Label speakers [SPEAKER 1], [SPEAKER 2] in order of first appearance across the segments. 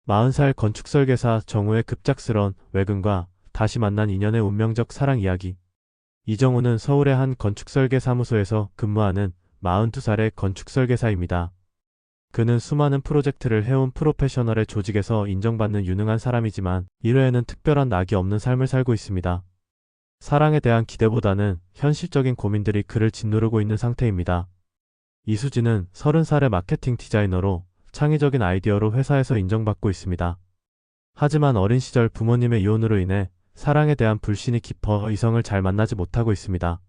[SPEAKER 1] 40살 건축설계사 정우의 급작스런 외근과 다시 만난 인연의 운명적 사랑 이야기. 이정우는 서울의 한 건축설계사무소에서 근무하는 42살의 건축설계사입니다. 그는 수많은 프로젝트를 해온 프로페셔널의 조직에서 인정받는 유능한 사람이지만 일외에는 특별한 낙이 없는 삶을 살고 있습니다. 사랑에 대한 기대보다는 현실적인 고민들이 그를 짓누르고 있는 상태입니다. 이수진은 30살의 마케팅 디자이너로 창의적인 아이디어로 회사에서 인정받고 있습니다. 하지만 어린 시절 부모님의 이혼으로 인해 사랑에 대한 불신이 깊어 이성을 잘 만나지 못하고 있습니다.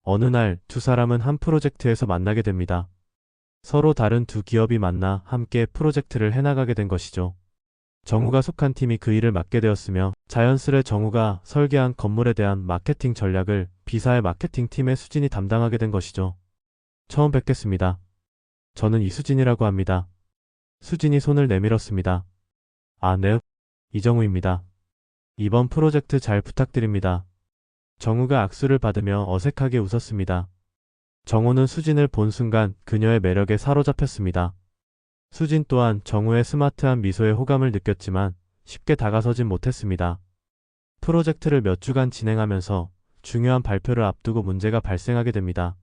[SPEAKER 1] 어느 날 두 사람은 한 프로젝트에서 만나게 됩니다. 서로 다른 두 기업이 만나 함께 프로젝트를 해나가게 된 것이죠. 정우가 속한 팀이 그 일을 맡게 되었으며 자연스레 정우가 설계한 건물에 대한 마케팅 전략을 B사의 마케팅 팀의 수진이 담당하게 된 것이죠. 처음 뵙겠습니다. 저는 이수진이라고 합니다. 수진이 손을 내밀었습니다. 아, 네. 이정우입니다. 이번 프로젝트 잘 부탁드립니다. 정우가 악수를 받으며 어색하게 웃었습니다. 정우는 수진을 본 순간 그녀의 매력에 사로잡혔습니다. 수진 또한 정우의 스마트한 미소에 호감을 느꼈지만 쉽게 다가서진 못했습니다. 프로젝트를 몇 주간 진행하면서 중요한 발표를 앞두고 문제가 발생하게 됩니다.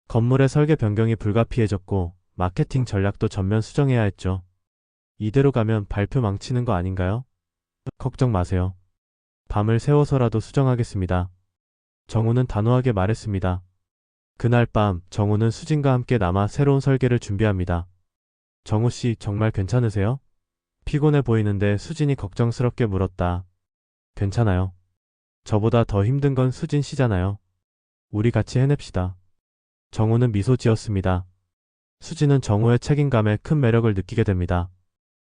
[SPEAKER 1] 건물의 설계 변경이 불가피해졌고 마케팅 전략도 전면 수정해야 했죠. 이대로 가면 발표 망치는 거 아닌가요? 걱정 마세요. 밤을 새워서라도 수정하겠습니다. 정우는 단호하게 말했습니다. 그날 밤 정우는 수진과 함께 남아 새로운 설계를 준비합니다. 정우 씨 정말 괜찮으세요? 피곤해 보이는데 수진이 걱정스럽게 물었다. 괜찮아요. 저보다 더 힘든 건 수진 씨잖아요. 우리 같이 해냅시다. 정우는 미소 지었습니다. 수진은 정우의 책임감에 큰 매력을 느끼게 됩니다.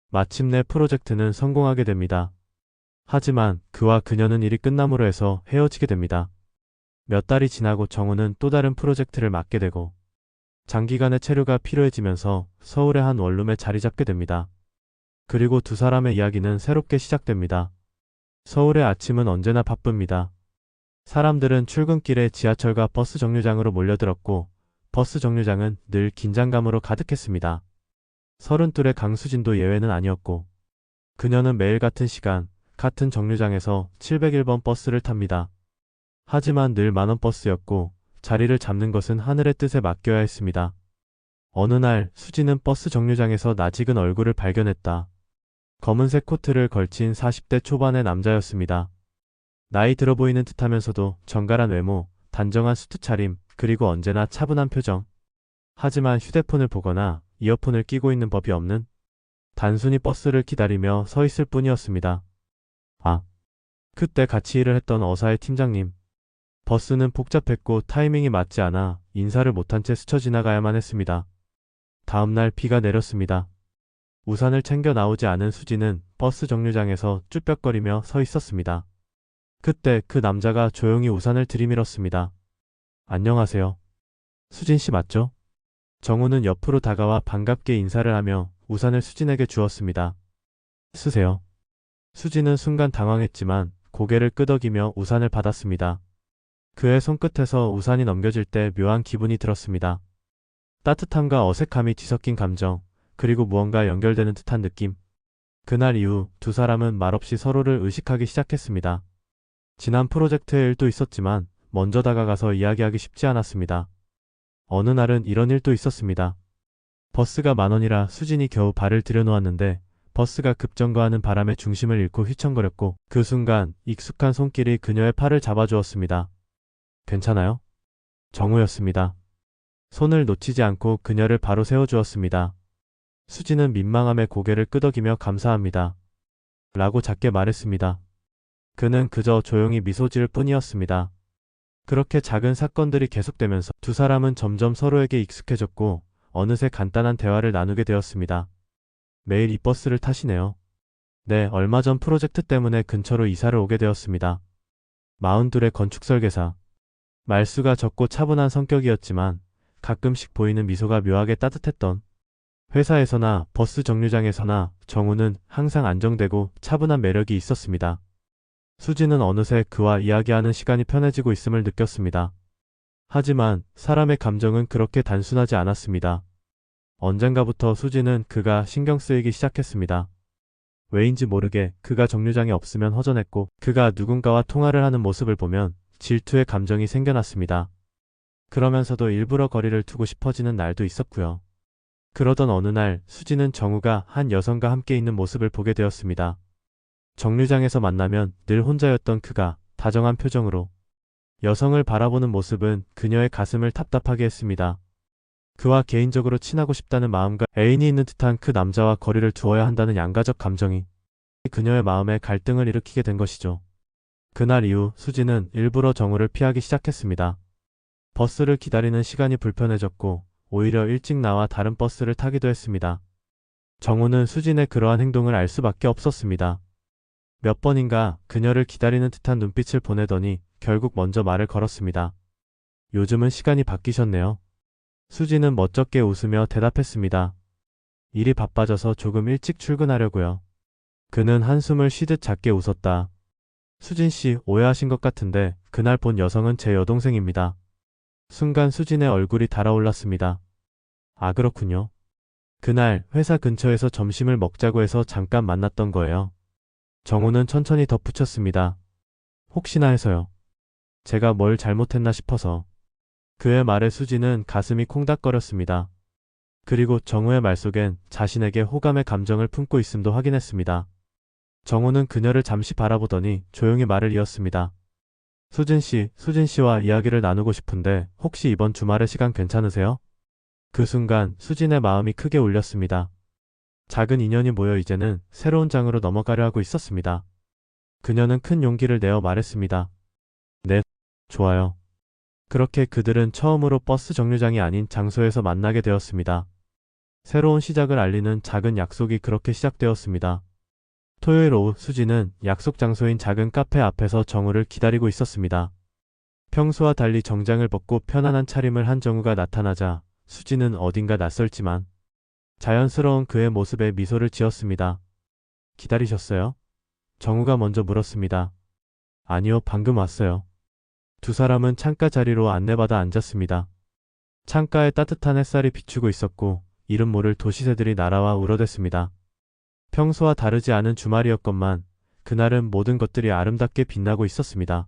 [SPEAKER 1] 마침내 프로젝트는 성공하게 됩니다. 하지만 그와 그녀는 일이 끝남으로 해서 헤어지게 됩니다. 몇 달이 지나고 정우는 또 다른 프로젝트를 맡게 되고 장기간의 체류가 필요해지면서 서울의 한 원룸에 자리 잡게 됩니다. 그리고 두 사람의 이야기는 새롭게 시작됩니다. 서울의 아침은 언제나 바쁩니다. 사람들은 출근길에 지하철과 버스 정류장으로 몰려들었고 버스 정류장은 늘 긴장감으로 가득했습니다. 32의 강수진도 예외는 아니었고 그녀는 매일 같은 시간, 같은 정류장에서 701번 버스를 탑니다. 하지만 늘 만원 버스였고 자리를 잡는 것은 하늘의 뜻에 맡겨야 했습니다. 어느 날 수지는 버스 정류장에서 낯익은 얼굴을 발견했다. 검은색 코트를 걸친 40대 초반의 남자였습니다. 나이 들어 보이는 듯하면서도 정갈한 외모, 단정한 수트 차림, 그리고 언제나 차분한 표정. 하지만 휴대폰을 보거나 이어폰을 끼고 있는 법이 없는 단순히 버스를 기다리며 서 있을 뿐이었습니다. 아, 그때 같이 일을 했던 어사의 팀장님. 버스는 복잡했고 타이밍이 맞지 않아 인사를 못한 채 스쳐 지나가야만 했습니다. 다음날 비가 내렸습니다. 우산을 챙겨 나오지 않은 수지는 버스 정류장에서 쭈뼛거리며 서 있었습니다. 그때 그 남자가 조용히 우산을 들이밀었습니다. 안녕하세요. 수진 씨 맞죠? 정우는 옆으로 다가와 반갑게 인사를 하며 우산을 수진에게 주었습니다. 쓰세요. 수진은 순간 당황했지만 고개를 끄덕이며 우산을 받았습니다. 그의 손끝에서 우산이 넘겨질 때 묘한 기분이 들었습니다. 따뜻함과 어색함이 뒤섞인 감정, 그리고 무언가 연결되는 듯한 느낌. 그날 이후 두 사람은 말없이 서로를 의식하기 시작했습니다. 지난 프로젝트의 일도 있었지만 먼저 다가가서 이야기하기 쉽지 않았습니다. 어느 날은 이런 일도 있었습니다. 버스가 10,000원이라 수진이 겨우 발을 들여놓았는데 버스가 급정거하는 바람에 중심을 잃고 휘청거렸고 그 순간 익숙한 손길이 그녀의 팔을 잡아주었습니다. 괜찮아요? 정우였습니다. 손을 놓치지 않고 그녀를 바로 세워주었습니다. 수지는 민망함에 고개를 끄덕이며 감사합니다. 라고 작게 말했습니다. 그는 그저 조용히 미소 지을 뿐이었습니다. 그렇게 작은 사건들이 계속되면서 두 사람은 점점 서로에게 익숙해졌고 어느새 간단한 대화를 나누게 되었습니다. 매일 이 버스를 타시네요. 네, 얼마 전 프로젝트 때문에 근처로 이사를 오게 되었습니다. 42의 건축설계사. 말수가 적고 차분한 성격이었지만 가끔씩 보이는 미소가 묘하게 따뜻했던 회사에서나 버스 정류장에서나 정우는 항상 안정되고 차분한 매력이 있었습니다. 수지는 어느새 그와 이야기하는 시간이 편해지고 있음을 느꼈습니다. 하지만 사람의 감정은 그렇게 단순하지 않았습니다. 언젠가부터 수지는 그가 신경 쓰이기 시작했습니다. 왜인지 모르게 그가 정류장에 없으면 허전했고 그가 누군가와 통화를 하는 모습을 보면 질투의 감정이 생겨났습니다. 그러면서도 일부러 거리를 두고 싶어지는 날도 있었고요. 그러던 어느 날 수지는 정우가 한 여성과 함께 있는 모습을 보게 되었습니다. 정류장에서 만나면 늘 혼자였던 그가 다정한 표정으로 여성을 바라보는 모습은 그녀의 가슴을 답답하게 했습니다. 그와 개인적으로 친하고 싶다는 마음과 애인이 있는 듯한 그 남자와 거리를 두어야 한다는 양가적 감정이 그녀의 마음에 갈등을 일으키게 된 것이죠. 그날 이후 수지는 일부러 정우를 피하기 시작했습니다. 버스를 기다리는 시간이 불편해졌고 오히려 일찍 나와 다른 버스를 타기도 했습니다. 정우는 수진의 그러한 행동을 알 수밖에 없었습니다. 몇 번인가 그녀를 기다리는 듯한 눈빛을 보내더니 결국 먼저 말을 걸었습니다. 요즘은 시간이 바뀌셨네요. 수지는 멋쩍게 웃으며 대답했습니다. 일이 바빠져서 조금 일찍 출근하려고요. 그는 한숨을 쉬듯 작게 웃었다. 수진 씨 오해하신 것 같은데 그날 본 여성은 제 여동생입니다. 순간 수진의 얼굴이 달아올랐습니다. 아 그렇군요. 그날 회사 근처에서 점심을 먹자고 해서 잠깐 만났던 거예요. 정우는 천천히 덧붙였습니다. 혹시나 해서요. 제가 뭘 잘못했나 싶어서. 그의 말에 수지는 가슴이 콩닥거렸습니다. 그리고 정우의 말 속엔 자신에게 호감의 감정을 품고 있음도 확인했습니다. 정우는 그녀를 잠시 바라보더니 조용히 말을 이었습니다. 수진 씨와 이야기를 나누고 싶은데 혹시 이번 주말에 시간 괜찮으세요? 그 순간 수진의 마음이 크게 울렸습니다. 작은 인연이 모여 이제는 새로운 장으로 넘어가려 하고 있었습니다. 그녀는 큰 용기를 내어 말했습니다. 네, 좋아요. 그렇게 그들은 처음으로 버스 정류장이 아닌 장소에서 만나게 되었습니다. 새로운 시작을 알리는 작은 약속이 그렇게 시작되었습니다. 토요일 오후 수지는 약속 장소인 작은 카페 앞에서 정우를 기다리고 있었습니다. 평소와 달리 정장을 벗고 편안한 차림을 한 정우가 나타나자 수지는 어딘가 낯설지만 자연스러운 그의 모습에 미소를 지었습니다. 기다리셨어요? 정우가 먼저 물었습니다. 아니요, 방금 왔어요. 두 사람은 창가 자리로 안내받아 앉았습니다. 창가에 따뜻한 햇살이 비추고 있었고 이름 모를 도시새들이 날아와 우러댔습니다. 평소와 다르지 않은 주말이었건만 그날은 모든 것들이 아름답게 빛나고 있었습니다.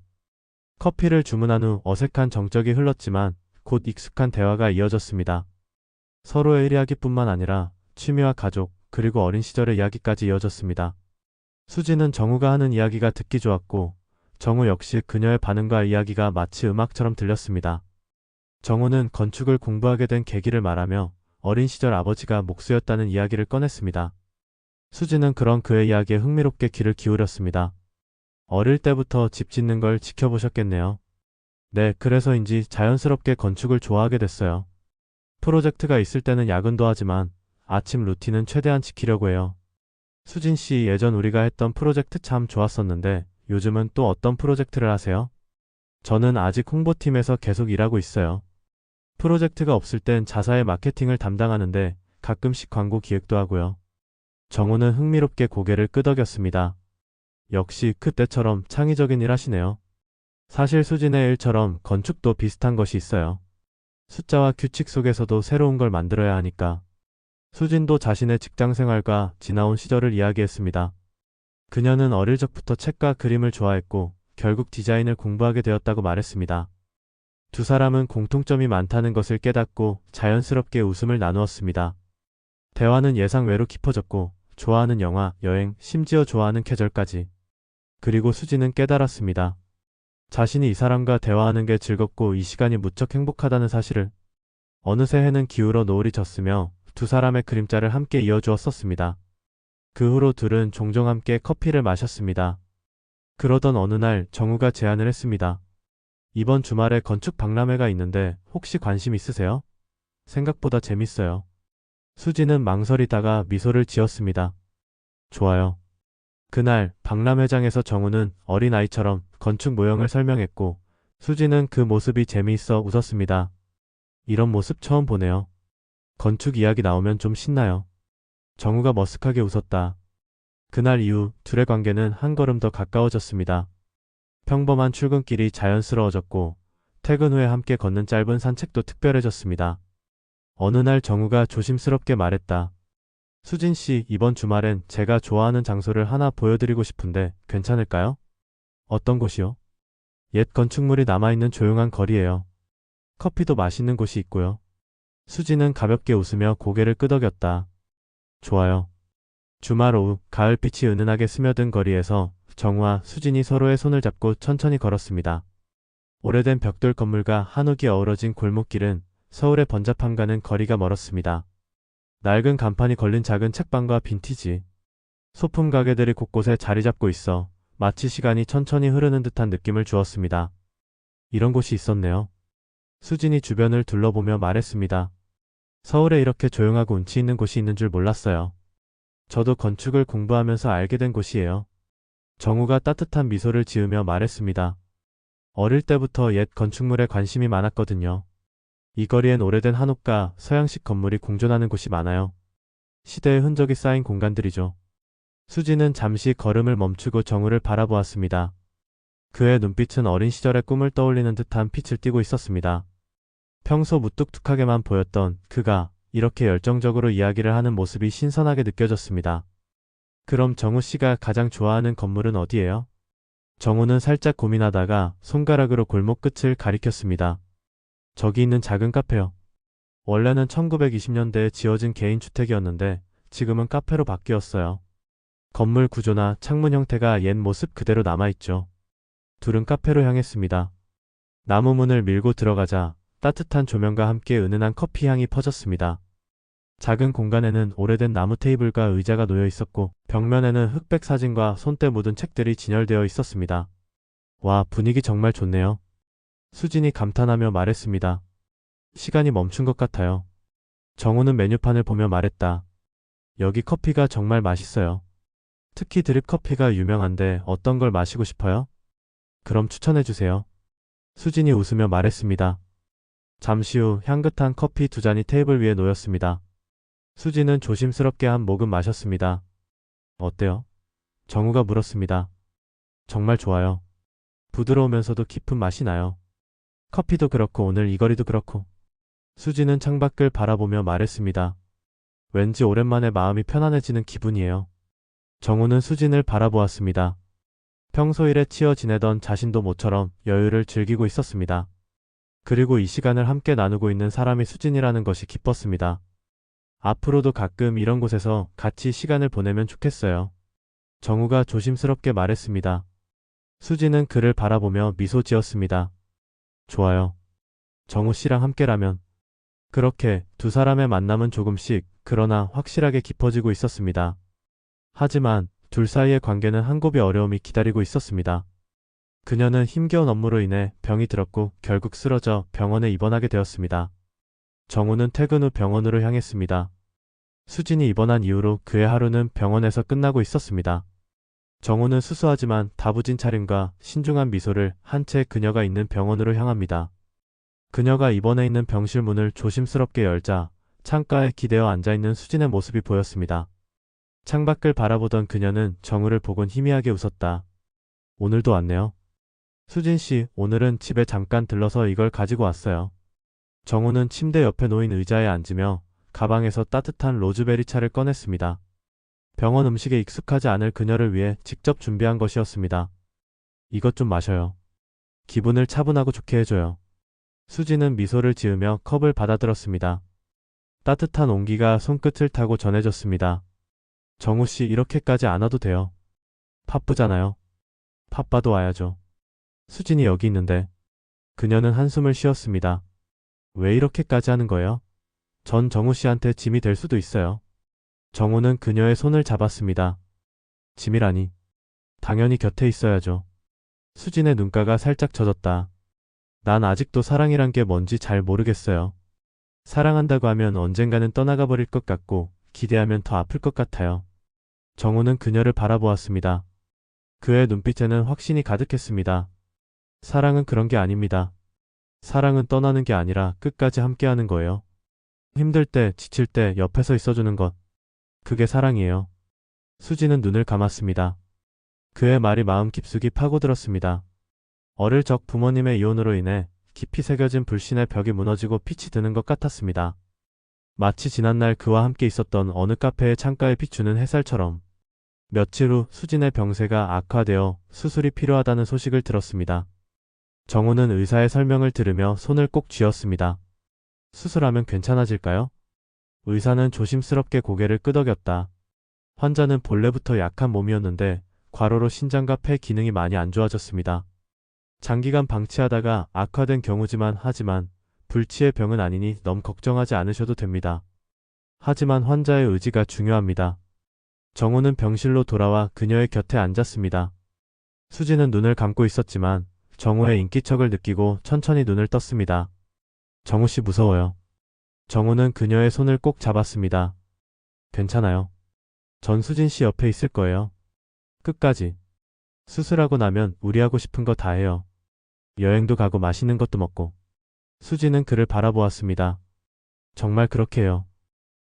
[SPEAKER 1] 커피를 주문한 후 어색한 정적이 흘렀지만 곧 익숙한 대화가 이어졌습니다. 서로의 이야기뿐만 아니라 취미와 가족 그리고 어린 시절의 이야기까지 이어졌습니다. 수지는 정우가 하는 이야기가 듣기 좋았고 정우 역시 그녀의 반응과 이야기가 마치 음악처럼 들렸습니다. 정우는 건축을 공부하게 된 계기를 말하며 어린 시절 아버지가 목수였다는 이야기를 꺼냈습니다. 수지는 그런 그의 이야기에 흥미롭게 귀를 기울였습니다. 어릴 때부터 집 짓는 걸 지켜보셨겠네요. 네, 그래서인지 자연스럽게 건축을 좋아하게 됐어요. 프로젝트가 있을 때는 야근도 하지만 아침 루틴은 최대한 지키려고 해요. 수진 씨 예전 우리가 했던 프로젝트 참 좋았었는데 요즘은 또 어떤 프로젝트를 하세요? 저는 아직 홍보팀에서 계속 일하고 있어요. 프로젝트가 없을 땐 자사의 마케팅을 담당하는데 가끔씩 광고 기획도 하고요. 정우는 흥미롭게 고개를 끄덕였습니다. 역시 그때처럼 창의적인 일 하시네요. 사실 수진의 일처럼 건축도 비슷한 것이 있어요. 숫자와 규칙 속에서도 새로운 걸 만들어야 하니까. 수진도 자신의 직장 생활과 지나온 시절을 이야기했습니다. 그녀는 어릴 적부터 책과 그림을 좋아했고 결국 디자인을 공부하게 되었다고 말했습니다. 두 사람은 공통점이 많다는 것을 깨닫고 자연스럽게 웃음을 나누었습니다. 대화는 예상 외로 깊어졌고 좋아하는 영화, 여행, 심지어 좋아하는 계절까지. 그리고 수지는 깨달았습니다. 자신이 이 사람과 대화하는 게 즐겁고 이 시간이 무척 행복하다는 사실을. 어느새 해는 기울어 노을이 졌으며 두 사람의 그림자를 함께 이어주었었습니다. 그 후로 둘은 종종 함께 커피를 마셨습니다. 그러던 어느 날 정우가 제안을 했습니다. 이번 주말에 건축 박람회가 있는데 혹시 관심 있으세요? 생각보다 재밌어요. 수지는 망설이다가 미소를 지었습니다. 좋아요. 그날 박람회장에서 정우는 어린아이처럼 건축 모형을 설명했고 수지는 그 모습이 재미있어 웃었습니다. 이런 모습 처음 보네요. 건축 이야기 나오면 좀 신나요. 정우가 머쓱하게 웃었다. 그날 이후 둘의 관계는 한 걸음 더 가까워졌습니다. 평범한 출근길이 자연스러워졌고 퇴근 후에 함께 걷는 짧은 산책도 특별해졌습니다. 어느 날 정우가 조심스럽게 말했다. 수진 씨, 이번 주말엔 제가 좋아하는 장소를 하나 보여드리고 싶은데 괜찮을까요? 어떤 곳이요? 옛 건축물이 남아있는 조용한 거리예요. 커피도 맛있는 곳이 있고요. 수지는 가볍게 웃으며 고개를 끄덕였다. 좋아요. 주말 오후 가을빛이 은은하게 스며든 거리에서 정우와 수진이 서로의 손을 잡고 천천히 걸었습니다. 오래된 벽돌 건물과 한옥이 어우러진 골목길은 서울의 번잡함과는 거리가 멀었습니다. 낡은 간판이 걸린 작은 책방과 빈티지 소품 가게들이 곳곳에 자리 잡고 있어 마치 시간이 천천히 흐르는 듯한 느낌을 주었습니다. 이런 곳이 있었네요. 수진이 주변을 둘러보며 말했습니다. 서울에 이렇게 조용하고 운치 있는 곳이 있는 줄 몰랐어요. 저도 건축을 공부하면서 알게 된 곳이에요. 정우가 따뜻한 미소를 지으며 말했습니다. 어릴 때부터 옛 건축물에 관심이 많았거든요. 이 거리엔 오래된 한옥과 서양식 건물이 공존하는 곳이 많아요. 시대의 흔적이 쌓인 공간들이죠. 수지는 잠시 걸음을 멈추고 정우를 바라보았습니다. 그의 눈빛은 어린 시절의 꿈을 떠올리는 듯한 빛을 띠고 있었습니다. 평소 무뚝뚝하게만 보였던 그가 이렇게 열정적으로 이야기를 하는 모습이 신선하게 느껴졌습니다. 그럼 정우 씨가 가장 좋아하는 건물은 어디예요? 정우는 살짝 고민하다가 손가락으로 골목 끝을 가리켰습니다. 저기 있는 작은 카페요. 원래는 1920년대에 지어진 개인 주택이었는데 지금은 카페로 바뀌었어요. 건물 구조나 창문 형태가 옛 모습 그대로 남아있죠. 둘은 카페로 향했습니다. 나무 문을 밀고 들어가자 따뜻한 조명과 함께 은은한 커피 향이 퍼졌습니다. 작은 공간에는 오래된 나무 테이블과 의자가 놓여 있었고 벽면에는 흑백 사진과 손때 묻은 책들이 진열되어 있었습니다. 와, 분위기 정말 좋네요. 수진이 감탄하며 말했습니다. 시간이 멈춘 것 같아요. 정우는 메뉴판을 보며 말했다. 여기 커피가 정말 맛있어요. 특히 드립 커피가 유명한데 어떤 걸 마시고 싶어요? 그럼 추천해주세요. 수진이 웃으며 말했습니다. 잠시 후 향긋한 커피 두 잔이 테이블 위에 놓였습니다. 수진은 조심스럽게 한 모금 마셨습니다. 어때요? 정우가 물었습니다. 정말 좋아요. 부드러우면서도 깊은 맛이 나요. 커피도 그렇고 오늘 이 거리도 그렇고. 수진은 창밖을 바라보며 말했습니다. 왠지 오랜만에 마음이 편안해지는 기분이에요. 정우는 수진을 바라보았습니다. 평소 일에 치여 지내던 자신도 모처럼 여유를 즐기고 있었습니다. 그리고 이 시간을 함께 나누고 있는 사람이 수진이라는 것이 기뻤습니다. 앞으로도 가끔 이런 곳에서 같이 시간을 보내면 좋겠어요. 정우가 조심스럽게 말했습니다. 수진은 그를 바라보며 미소 지었습니다. 좋아요. 정우 씨랑 함께라면. 그렇게 두 사람의 만남은 조금씩 그러나 확실하게 깊어지고 있었습니다. 하지만 둘 사이의 관계는 한 곱의 어려움이 기다리고 있었습니다. 그녀는 힘겨운 업무로 인해 병이 들었고 결국 쓰러져 병원에 입원하게 되었습니다. 정우는 퇴근 후 병원으로 향했습니다. 수진이 입원한 이후로 그의 하루는 병원에서 끝나고 있었습니다. 정우는 수수하지만 다부진 차림과 신중한 미소를 한 채 그녀가 있는 병원으로 향합니다. 그녀가 입원해 있는 병실 문을 조심스럽게 열자 창가에 기대어 앉아있는 수진의 모습이 보였습니다. 창밖을 바라보던 그녀는 정우를 보곤 희미하게 웃었다. 오늘도 왔네요. 수진 씨, 오늘은 집에 잠깐 들러서 이걸 가지고 왔어요. 정우는 침대 옆에 놓인 의자에 앉으며 가방에서 따뜻한 로즈베리 차를 꺼냈습니다. 병원 음식에 익숙하지 않을 그녀를 위해 직접 준비한 것이었습니다. 이것 좀 마셔요. 기분을 차분하고 좋게 해줘요. 수지는 미소를 지으며 컵을 받아들었습니다. 따뜻한 온기가 손끝을 타고 전해졌습니다. 정우 씨, 이렇게까지 안 와도 돼요. 바쁘잖아요. 바빠도 와야죠. 수진이 여기 있는데. 그녀는 한숨을 쉬었습니다. 왜 이렇게까지 하는 거예요? 전 정우 씨한테 짐이 될 수도 있어요. 정우는 그녀의 손을 잡았습니다. 짐이라니. 당연히 곁에 있어야죠. 수진의 눈가가 살짝 젖었다. 난 아직도 사랑이란 게 뭔지 잘 모르겠어요. 사랑한다고 하면 언젠가는 떠나가 버릴 것 같고 기대하면 더 아플 것 같아요. 정우는 그녀를 바라보았습니다. 그의 눈빛에는 확신이 가득했습니다. 사랑은 그런 게 아닙니다. 사랑은 떠나는 게 아니라 끝까지 함께하는 거예요. 힘들 때, 지칠 때 옆에서 있어주는 것. 그게 사랑이에요. 수지는 눈을 감았습니다. 그의 말이 마음 깊숙이 파고들었습니다. 어릴 적 부모님의 이혼으로 인해 깊이 새겨진 불신의 벽이 무너지고 빛이 드는 것 같았습니다. 마치 지난날 그와 함께 있었던 어느 카페의 창가에 비추는 햇살처럼. 며칠 후 수진의 병세가 악화되어 수술이 필요하다는 소식을 들었습니다. 정우는 의사의 설명을 들으며 손을 꼭 쥐었습니다. 수술하면 괜찮아질까요? 의사는 조심스럽게 고개를 끄덕였다. 환자는 본래부터 약한 몸이었는데 과로로 신장과 폐 기능이 많이 안 좋아졌습니다. 장기간 방치하다가 악화된 경우지만 하지만 불치의 병은 아니니 너무 걱정하지 않으셔도 됩니다. 하지만 환자의 의지가 중요합니다. 정우는 병실로 돌아와 그녀의 곁에 앉았습니다. 수지는 눈을 감고 있었지만 정우의 인기척을 느끼고 천천히 눈을 떴습니다. 정우 씨 무서워요. 정우는 그녀의 손을 꼭 잡았습니다. 괜찮아요. 전 수진 씨 옆에 있을 거예요. 끝까지. 수술하고 나면 우리 하고 싶은 거 다 해요. 여행도 가고 맛있는 것도 먹고. 수지는 그를 바라보았습니다. 정말 그렇게 해요.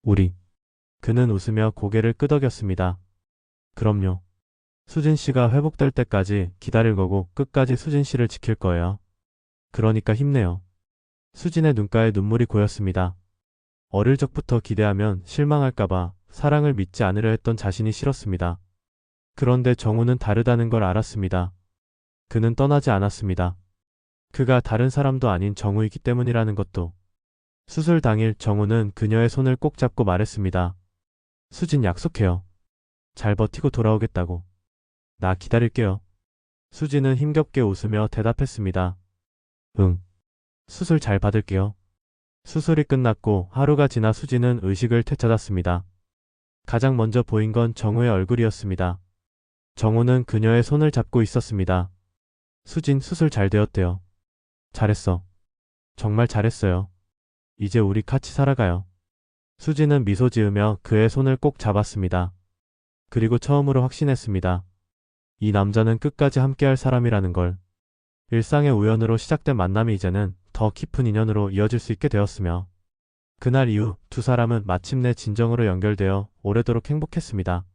[SPEAKER 1] 우리. 그는 웃으며 고개를 끄덕였습니다. 그럼요. 수진 씨가 회복될 때까지 기다릴 거고 끝까지 수진 씨를 지킬 거예요. 그러니까 힘내요. 수진의 눈가에 눈물이 고였습니다. 어릴 적부터 기대하면 실망할까봐 사랑을 믿지 않으려 했던 자신이 싫었습니다. 그런데 정우는 다르다는 걸 알았습니다. 그는 떠나지 않았습니다. 그가 다른 사람도 아닌 정우이기 때문이라는 것도. 수술 당일 정우는 그녀의 손을 꼭 잡고 말했습니다. 수진 약속해요. 잘 버티고 돌아오겠다고. 나 기다릴게요. 수진은 힘겹게 웃으며 대답했습니다. 응. 수술 잘 받을게요. 수술이 끝났고 하루가 지나 수진은 의식을 되찾았습니다. 가장 먼저 보인 건 정우의 얼굴이었습니다. 정우는 그녀의 손을 잡고 있었습니다. 수진 수술 잘 되었대요. 잘했어. 정말 잘했어요. 이제 우리 같이 살아가요. 수진은 미소 지으며 그의 손을 꼭 잡았습니다. 그리고 처음으로 확신했습니다. 이 남자는 끝까지 함께할 사람이라는 걸. 일상의 우연으로 시작된 만남이 이제는 더 깊은 인연으로 이어질 수 있게 되었으며 그날 이후 두 사람은 마침내 진정으로 연결되어 오래도록 행복했습니다.